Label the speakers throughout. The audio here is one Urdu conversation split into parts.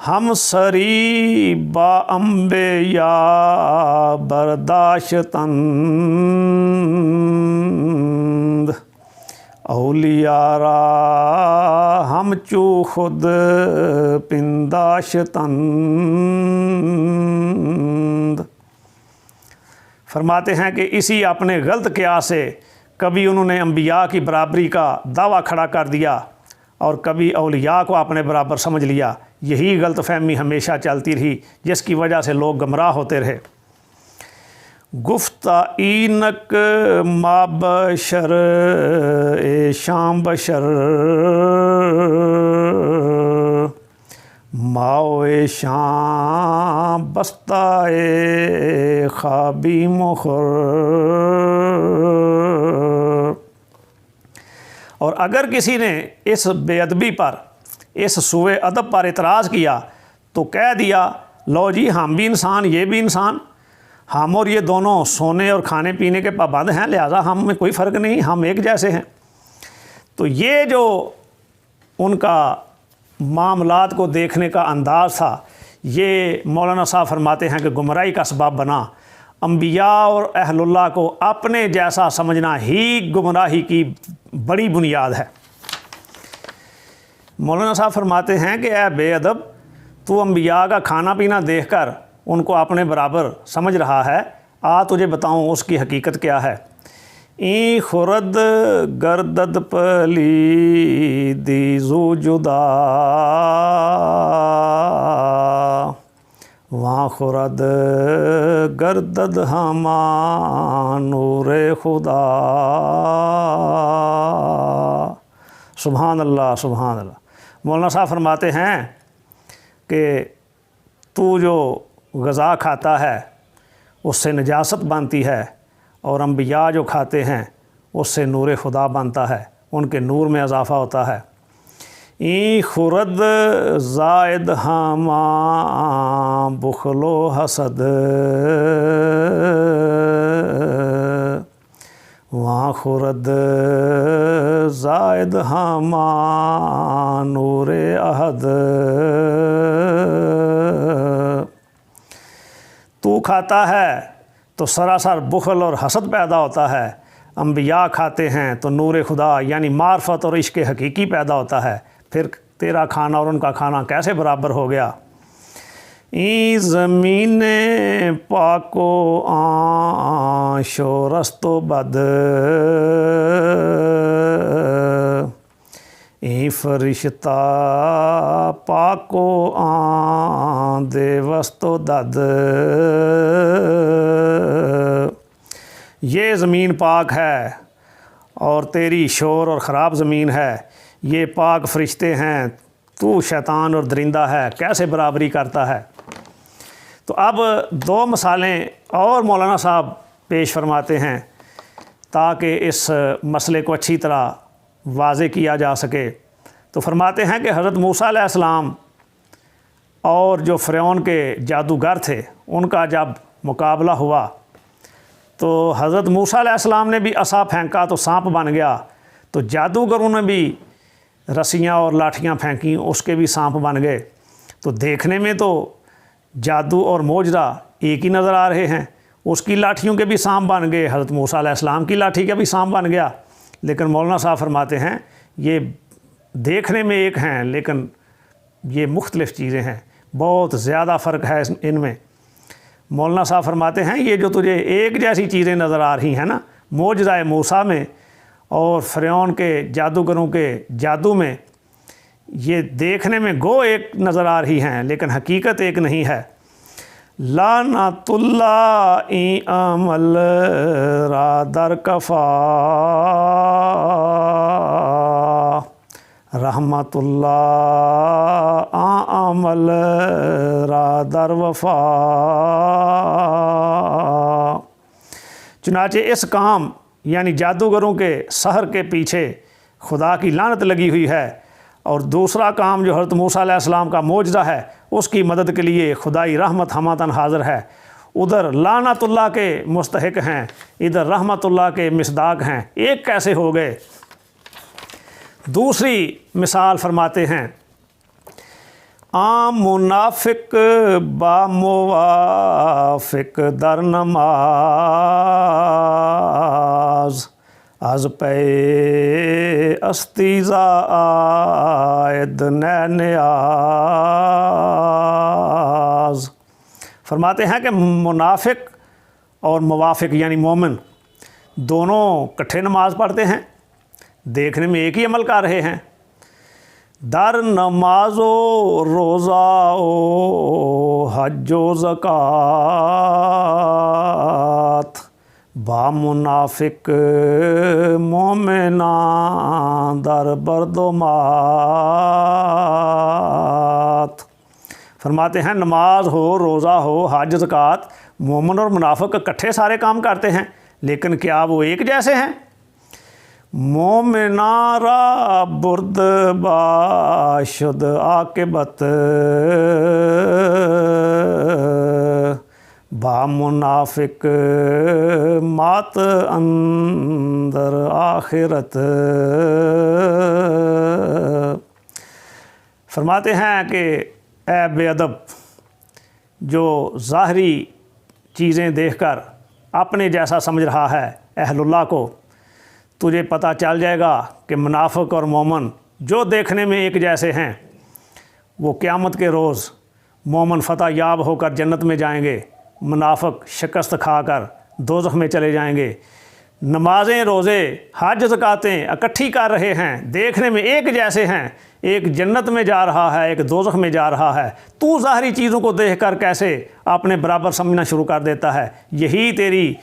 Speaker 1: ہم سری با انبیاء برداشتند، اولیاء را ہم چو خود پنداشتند۔ فرماتے ہیں کہ اسی اپنے غلط قیاس سے کبھی انہوں نے انبیاء کی برابری کا دعویٰ کھڑا کر دیا اور کبھی اولیاء کو اپنے برابر سمجھ لیا۔ یہی غلط فہمی ہمیشہ چلتی رہی، جس کی وجہ سے لوگ گمراہ ہوتے رہے۔ گفتہ اینک ما بشر اے شام بشر، ماو اے شام بستہ اے خوابی مخر۔ اور اگر کسی نے اس بے ادبی پر، اس سوء ادب پر اعتراض کیا تو کہہ دیا لو جی ہم بھی انسان یہ بھی انسان، ہم اور یہ دونوں سونے اور کھانے پینے کے پابند ہیں، لہٰذا ہم میں کوئی فرق نہیں، ہم ایک جیسے ہیں۔ تو یہ جو ان کا معاملات کو دیکھنے کا انداز تھا، یہ مولانا صاحب فرماتے ہیں کہ گمراہی کا سبب بنا۔ انبیاء اور اہل اللہ کو اپنے جیسا سمجھنا ہی گمراہی کی بڑی بنیاد ہے۔ مولانا صاحب فرماتے ہیں کہ اے بے ادب، تو انبیاء کا کھانا پینا دیکھ کر ان کو اپنے برابر سمجھ رہا ہے، آ تجھے بتاؤں اس کی حقیقت کیا ہے۔ این خورد گردد پلی دی زو جدا، وہاں خورد گردد ہما نور خدا۔ سبحان اللہ سبحان اللہ۔ مولانا صاحب فرماتے ہیں کہ تو جو غذا کھاتا ہے اس سے نجاست بنتی ہے، اور انبیاء جو کھاتے ہیں اس سے نور خدا بنتا ہے، ان کے نور میں اضافہ ہوتا ہے۔ این خورد زائد ہما بخل و حسد، وہاں خورد زائد ہما نور احد۔ تو کھاتا ہے تو سراسر بخل اور حسد پیدا ہوتا ہے، انبیاء کھاتے ہیں تو نور خدا یعنی معرفت اور عشق حقیقی پیدا ہوتا ہے۔ پھر تیرا کھانا اور ان کا کھانا کیسے برابر ہو گیا؟ این زمین پاک و آن شورست و بد، این فرشتہ پاک و آن دیوست و دد۔ یہ زمین پاک ہے اور تیری شور اور خراب زمین ہے، یہ پاک فرشتے ہیں، تو شیطان اور درندہ ہے، کیسے برابری کرتا ہے؟ تو اب دو مثالیں اور مولانا صاحب پیش فرماتے ہیں تاکہ اس مسئلے کو اچھی طرح واضح کیا جا سکے۔ تو فرماتے ہیں کہ حضرت موسیٰ علیہ السلام اور جو فرعون کے جادوگر تھے ان کا جب مقابلہ ہوا تو حضرت موسیٰ علیہ السلام نے بھی عصا پھینکا تو سانپ بن گیا، تو جادوگروں نے بھی رسیاں اور لاٹھیاں پھینکیں، اس کے بھی سانپ بن گئے۔ تو دیکھنے میں تو جادو اور معجزہ ایک ہی نظر آ رہے ہیں، اس کی لاٹھیوں کے بھی سانپ بن گئے، حضرت موسیٰ علیہ السلام کی لاٹھی کا بھی سانپ بن گیا، لیکن مولانا صاحب فرماتے ہیں یہ دیکھنے میں ایک ہیں لیکن یہ مختلف چیزیں ہیں، بہت زیادہ فرق ہے ان میں۔ مولانا صاحب فرماتے ہیں یہ جو تجھے ایک جیسی چیزیں نظر آ رہی ہیں نا، معجزہ موسیٰ میں اور فرعون کے جادوگروں کے جادو میں، یہ دیکھنے میں گو ایک نظر آ رہی ہیں لیکن حقیقت ایک نہیں ہے۔ لعنت اللہ این عمل را در کفا، رحمت اللہ آن عمل را در وفا۔ چنانچہ اس کام یعنی جادوگروں کے سحر کے پیچھے خدا کی لعنت لگی ہوئی ہے، اور دوسرا کام جو حضرت موسیٰ علیہ السلام کا معجزہ ہے اس کی مدد کے لیے خدائی رحمت ہماتن حاضر ہے۔ ادھر لعنت اللہ کے مستحق ہیں، ادھر رحمت اللہ کے مصداق ہیں، ایک کیسے ہو گئے؟ دوسری مثال فرماتے ہیں عام منافق با موافق در نماز از پے استیزا آید نیاز۔ فرماتے ہیں کہ منافق اور موافق یعنی مومن دونوں کٹھے نماز پڑھتے ہیں، دیکھنے میں ایک ہی عمل کر رہے ہیں۔ در نماز و روزہ و حج و زکوٰۃ با منافق مومنان در برد و مات۔ فرماتے ہیں نماز ہو، روزہ ہو، حج زکوٰۃ، مومن اور منافق اکٹھے سارے کام کرتے ہیں، لیکن کیا وہ ایک جیسے ہیں؟ مومنا را برد باشد عاقبت با منافق مات اندر آخرت۔ فرماتے ہیں کہ اے بے ادب جو ظاہری چیزیں دیکھ کر اپنے جیسا سمجھ رہا ہے اہل اللہ کو، تجھے پتہ چل جائے گا کہ منافق اور مومن جو دیکھنے میں ایک جیسے ہیں وہ قیامت کے روز مومن فتح یاب ہو کر جنت میں جائیں گے، منافق شکست کھا کر دوزخ میں چلے جائیں گے۔ نمازیں، روزے، حج زکاتیں اکٹھی کر رہے ہیں، دیکھنے میں ایک جیسے ہیں، ایک جنت میں جا رہا ہے، ایک دوزخ میں جا رہا ہے، تو ظاہری چیزوں کو دیکھ کر کیسے اپنے برابر سمجھنا شروع کر دیتا ہے؟ یہی تیری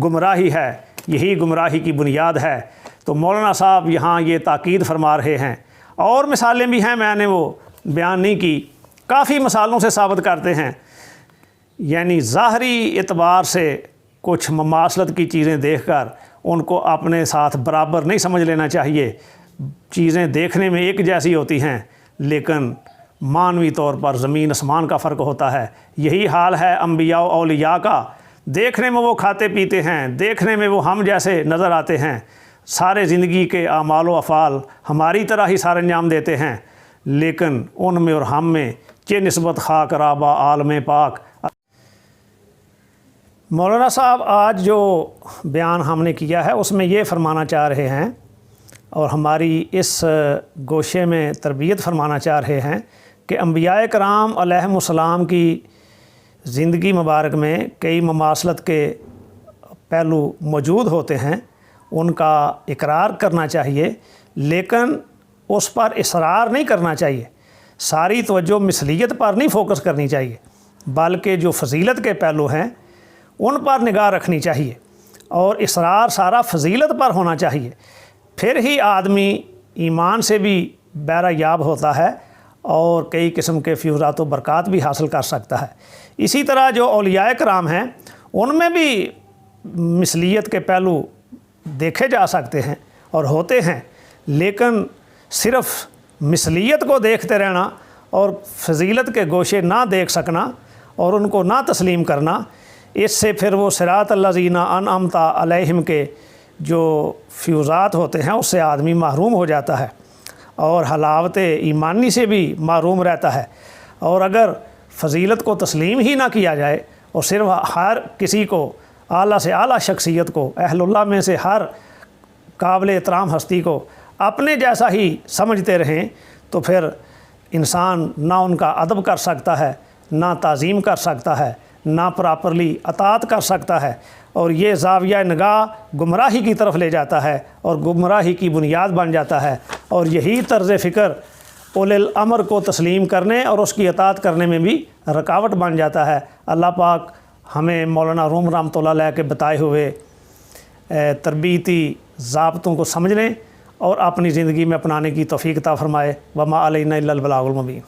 Speaker 1: گمراہی ہے، یہی گمراہی کی بنیاد ہے۔ تو مولانا صاحب یہاں یہ تاکید فرما رہے ہیں، اور مثالیں بھی ہیں، میں نے وہ بیان نہیں کی، کافی مثالوں سے ثابت کرتے ہیں۔ یعنی ظاہری اعتبار سے کچھ مماثلت کی چیزیں دیکھ کر ان کو اپنے ساتھ برابر نہیں سمجھ لینا چاہیے۔ چیزیں دیکھنے میں ایک جیسی ہوتی ہیں لیکن معنوی طور پر زمین آسمان کا فرق ہوتا ہے۔ یہی حال ہے انبیاء و اولیاء کا، دیکھنے میں وہ کھاتے پیتے ہیں، دیکھنے میں وہ ہم جیسے نظر آتے ہیں، سارے زندگی کے اعمال و افعال ہماری طرح ہی سارے انجام دیتے ہیں، لیکن ان میں اور ہم میں چہ نسبت خاک رابع عالم پاک۔ مولانا صاحب آج جو بیان ہم نے کیا ہے اس میں یہ فرمانا چاہ رہے ہیں اور ہماری اس گوشے میں تربیت فرمانا چاہ رہے ہیں کہ انبیاء کرام علیہم السلام کی زندگی مبارک میں کئی مماثلت کے پہلو موجود ہوتے ہیں، ان کا اقرار کرنا چاہیے لیکن اس پر اصرار نہیں کرنا چاہیے۔ ساری توجہ مثلیت پر نہیں فوکس کرنی چاہیے، بلکہ جو فضیلت کے پہلو ہیں ان پر نگاہ رکھنی چاہیے، اور اصرار سارا فضیلت پر ہونا چاہیے۔ پھر ہی آدمی ایمان سے بھی بہرہ یاب ہوتا ہے اور کئی قسم کے فیوزات و برکات بھی حاصل کر سکتا ہے۔ اسی طرح جو اولیاء کرام ہیں ان میں بھی مثلیت کے پہلو دیکھے جا سکتے ہیں اور ہوتے ہیں، لیکن صرف مثلیت کو دیکھتے رہنا اور فضیلت کے گوشے نہ دیکھ سکنا اور ان کو نہ تسلیم کرنا، اس سے پھر وہ صراط الذین انعمت علیہم کے جو فیوزات ہوتے ہیں اس سے آدمی محروم ہو جاتا ہے اور حلاوت ایمانی سے بھی محروم رہتا ہے۔ اور اگر فضیلت کو تسلیم ہی نہ کیا جائے اور صرف ہر کسی کو اعلیٰ سے اعلیٰ شخصیت کو، اہل اللہ میں سے ہر قابل احترام ہستی کو اپنے جیسا ہی سمجھتے رہیں تو پھر انسان نہ ان کا ادب کر سکتا ہے، نہ تعظیم کر سکتا ہے، نہ پراپرلی اطاعت کر سکتا ہے، اور یہ زاویہ نگاہ گمراہی کی طرف لے جاتا ہے اور گمراہی کی بنیاد بن جاتا ہے۔ اور یہی طرز فکر اولی الامر کو تسلیم کرنے اور اس کی اطاعت کرنے میں بھی رکاوٹ بن جاتا ہے۔ اللہ پاک ہمیں مولانا روم رحمۃ اللہ علیہ کے بتائے ہوئے تربیتی ضابطوں کو سمجھنے اور اپنی زندگی میں اپنانے کی توفیق عطا فرمائے۔ وما علینا الا البلاغ المبین۔